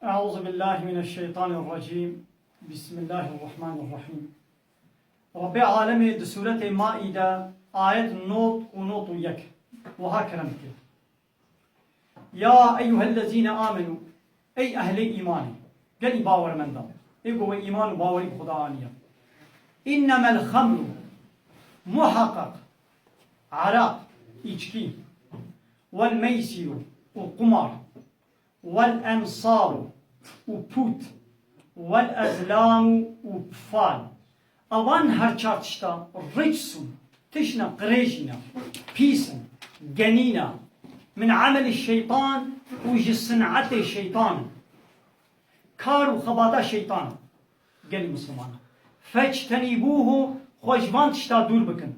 أعوذ بالله من الشيطان الرجيم. بسم الله الرحمن الرحيم. رب العالمين دي سورة مائدة آية نوت ونوت يك وهكذا مثل يا أيها الذين آمنوا أي أهل إيمان قال باور من ذا إيقوا إيمان باوري خدانية إنما الخمر محقق عراق إيشكي والميسر وقمار والأنصار وبوت والأزلام وبفال أوان هرچارتشتا رجسون تشنا قريجنا بيسن جنينا من عمل الشيطان وجصنعة الشيطان كار وخباطة الشيطان قال مسلمان فاجتنبوه خوشبان تشتا دور بكن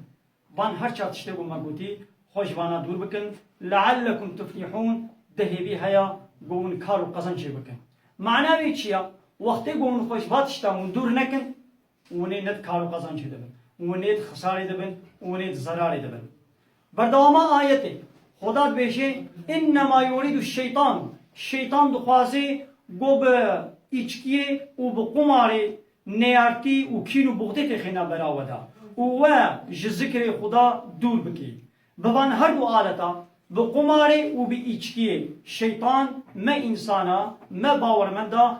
بان هرچارتشتا قوما قوتي خوشبانا دور بكن لعلكم تفلحون دهبي هيا قون كارو قزن شي بكن معناه بيتشيا وقت قون خوش باتشتا مندور نكن ونيت كارو قزن شي دبن ونيت خساري دبن ونيت زراري دبن بردوما آيته خدا بيشي انما يريد الشيطان دخوازي قوب إيشكي وبقماري نيارتي وكينو بغدي تخينا براودا و جذكر خدا دور بكي ببان هر دو آلتا بقماري وبإيشكي شيطان ما إنسانا ما باورمندا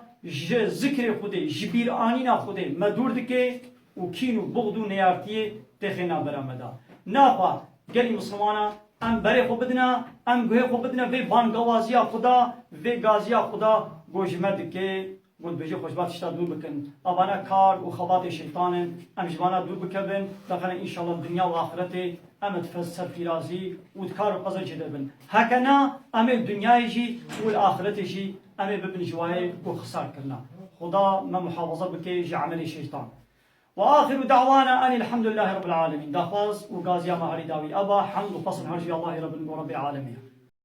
ذكر خودي جبير آنينا خودي ما دور دكي وكينو بغدو نيارتي تخينا برامدا نافا قالي مسلمانا ام بري خو بدنا ام گوه خو بدنا في بان گوازيا خدا في غازيا خدا گوجمد كي قلت بيجي خوشبات شتا دور بكن ابانا كار وخبات الشيطان ام جبانا دور بكبن دخل ان شاء الله الدنيا واخرتي ام تفسر في رازي وتكار قزل جدبن هكنا ام الدنيا يجي والاخرت يجي ام ببن جواي وخسار كلنا خدا ما محافظه بكي جي عمل الشيطان واخر دعوانا ان الحمد لله رب العالمين دافاز وغازيا مهري داوي ابا حمد وفصل هرجي الله رب العالمين.